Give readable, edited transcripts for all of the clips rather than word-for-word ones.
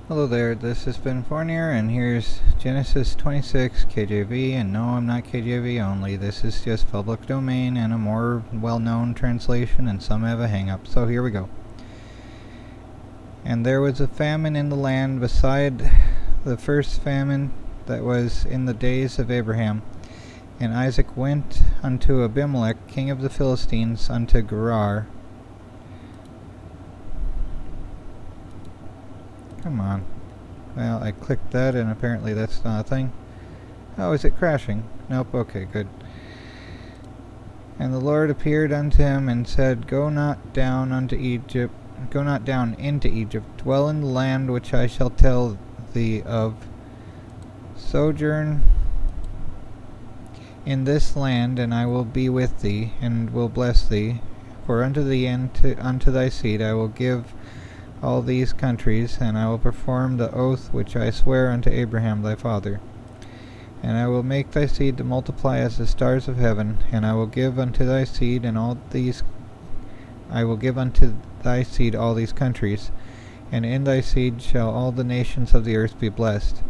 Hello there, this has been Fournier, and here's Genesis 26 KJV, and no, I'm not KJV only, this is just public domain and a more well-known translation, and some have a hang-up, so here we go. And there was a famine in the land beside the first famine that was in the days of Abraham. And Isaac went unto Abimelech, king of the Philistines, unto Gerar. Come on. Well, I clicked that and apparently that's not a thing. Oh, is it crashing? Nope, okay, good. And the Lord appeared unto him and said, Go not down into Egypt, dwell in the land which I shall tell thee of. Sojourn in this land, and I will be with thee, and will bless thee. For unto thee and unto thy seed I will give all these countries, and I will perform the oath which I swear unto Abraham thy father. And I will make thy seed to multiply as the stars of heaven, and I will give unto thy seed all these countries, and in thy seed shall all the nations of the earth be blessed.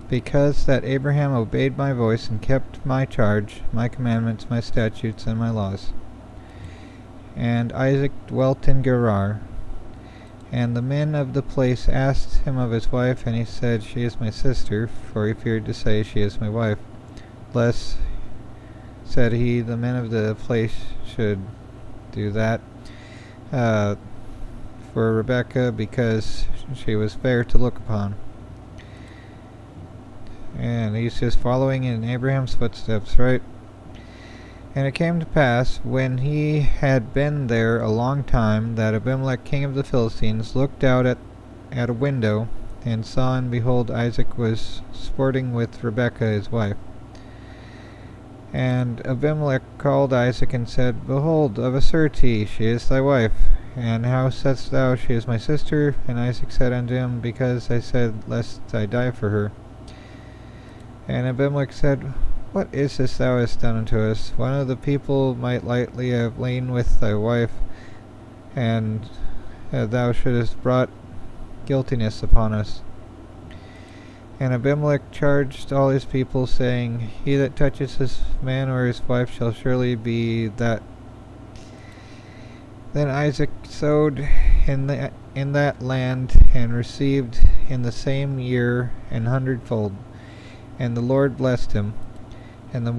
Because that Abraham obeyed my voice, and kept my charge, my commandments, my statutes, and my laws. And Isaac dwelt in Gerar. And the men of the place asked him of his wife, and he said, She is my sister, for he feared to say, She is my wife, lest, said he, the men of the place should do that for Rebekah, because she was fair to look upon. And he's just following in Abraham's footsteps, right? And it came to pass, when he had been there a long time, that Abimelech king of the Philistines looked out at a window, and saw, and behold, Isaac was sporting with Rebekah his wife. And Abimelech called Isaac, and said, Behold, of a surety she is thy wife. And how saidst thou, She is my sister? And Isaac said unto him, Because I said, Lest I die for her. And Abimelech said, What is this thou hast done unto us? One of the people might lightly have lain with thy wife, and thou shouldest brought guiltiness upon us. And Abimelech charged all his people, saying, He that touches this man or his wife shall surely be that. Then Isaac sowed in that land, and received in the same year 100-fold. And the Lord blessed him. And the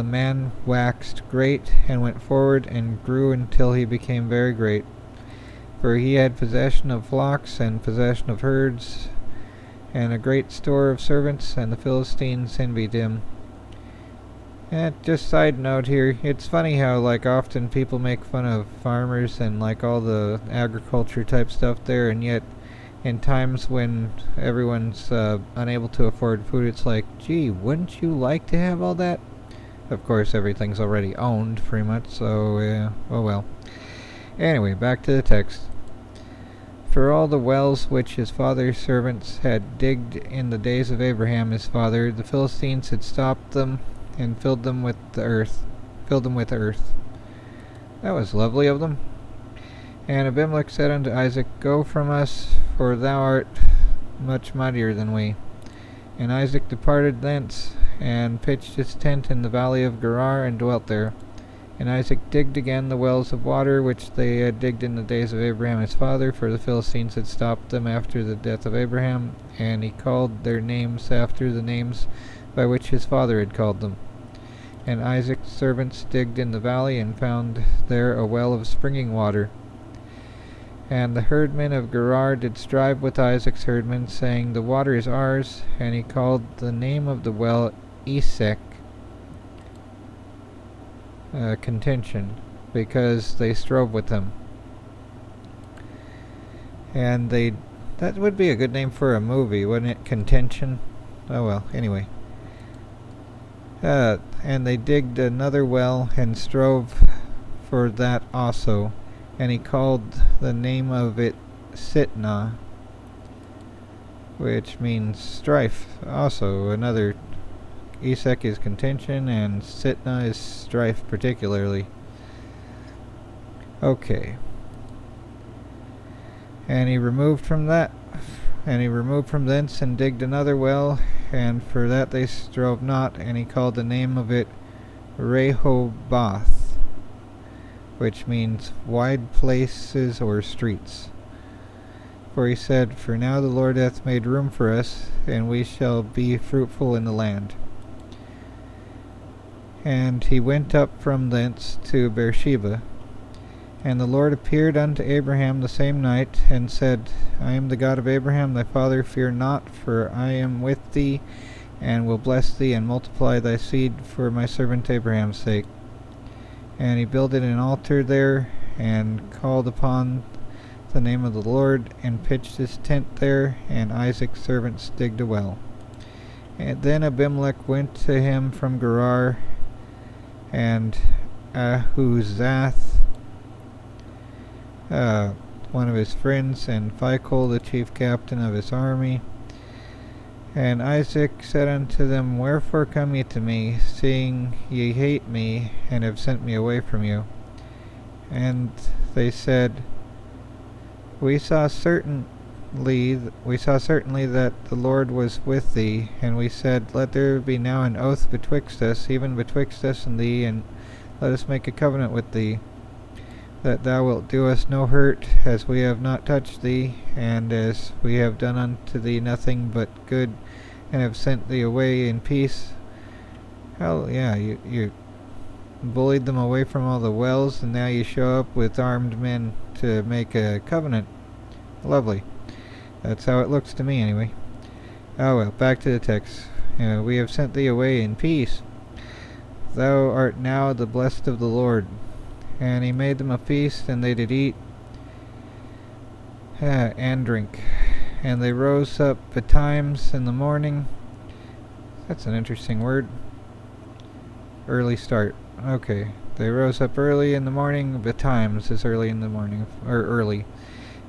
man waxed great, and went forward, and grew until he became very great. For he had possession of flocks, and possession of herds, and a great store of servants, and the Philistines envied him. And just side note here, it's funny how often people make fun of farmers and all the agriculture type stuff there, and yet in times when everyone's unable to afford food, it's like, gee, wouldn't you like to have all that? Of course, everything's already owned, pretty much, so, oh well. Anyway, back to the text. For all the wells which his father's servants had digged in the days of Abraham his father, the Philistines had stopped them, and filled them with earth. That was lovely of them. And Abimelech said unto Isaac, Go from us, for thou art much mightier than we. And Isaac departed thence, and pitched his tent in the valley of Gerar, and dwelt there. And Isaac digged again the wells of water, which they had digged in the days of Abraham his father, for the Philistines had stopped them after the death of Abraham, and he called their names after the names by which his father had called them. And Isaac's servants digged in the valley, and found there a well of springing water. And the herdmen of Gerar did strive with Isaac's herdmen, saying, The water is ours. And he called the name of the well Esek, contention, because they strove with him. And that would be a good name for a movie, wouldn't it? Contention? Oh well, anyway. And they digged another well, and strove for that also. And he called the name of it Sitnah, which means strife. Also, another Esek is contention, and Sitnah is strife particularly. Okay. And he removed from that And he removed from thence and digged another well, and for that they strove not, and he called the name of it Rehoboth, which means wide places or streets. For he said, For now the Lord hath made room for us, and we shall be fruitful in the land. And he went up from thence to Beersheba. And the Lord appeared unto Abraham the same night, and said, I am the God of Abraham thy father, fear not, for I am with thee, and will bless thee, and multiply thy seed for my servant Abraham's sake. And he builded an altar there, and called upon the name of the Lord, and pitched his tent there, and Isaac's servants digged a well. And then Abimelech went to him from Gerar, and Ahuzath, one of his friends, and Phicol, the chief captain of his army. And Isaac said unto them, Wherefore come ye to me, seeing ye hate me, and have sent me away from you? And they said, We saw certainly that the Lord was with thee, and we said, Let there be now an oath betwixt us, even betwixt us and thee, and let us make a covenant with thee, that thou wilt do us no hurt, as we have not touched thee, and as we have done unto thee nothing but good, and have sent thee away in peace. Hell yeah, you bullied them away from all the wells, and now you show up with armed men to make a covenant. Lovely. That's how it looks to me, anyway. Oh well, back to the text. We have sent thee away in peace. Thou art now the blessed of the Lord. And he made them a feast, and they did eat and drink. And they rose up betimes in the morning. That's an interesting word. Early start. Okay. They rose up early in the morning. Betimes is early in the morning, or early.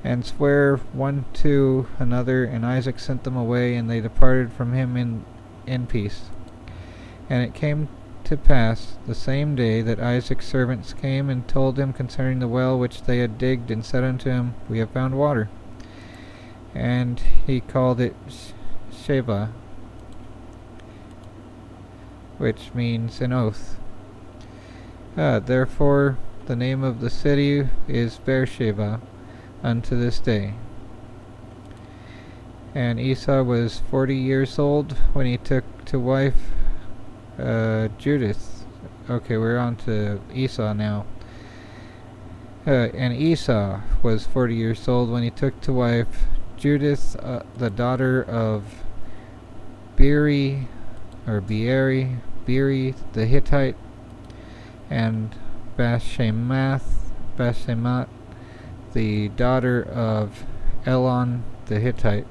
And swear one to another, and Isaac sent them away, and they departed from him in peace. And it came to pass the same day that Isaac's servants came and told him concerning the well which they had digged, and said unto him, We have found water. And he called it Sheva, which means an oath. Therefore the name of the city is Beersheba unto this day. And Esau was 40 years old when he took to wife Judith. Okay, we're on to Esau now. And Esau was 40 years old when he took to wife Judith, the daughter of Beeri the Hittite, and Bashemat, the daughter of Elon the Hittite,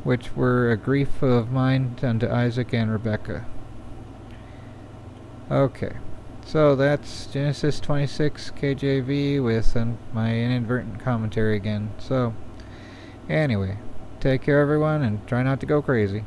which were a grief of mind unto Isaac and Rebekah. Okay, so that's Genesis 26 KJV with my inadvertent commentary again. So, anyway, take care everyone, and try not to go crazy.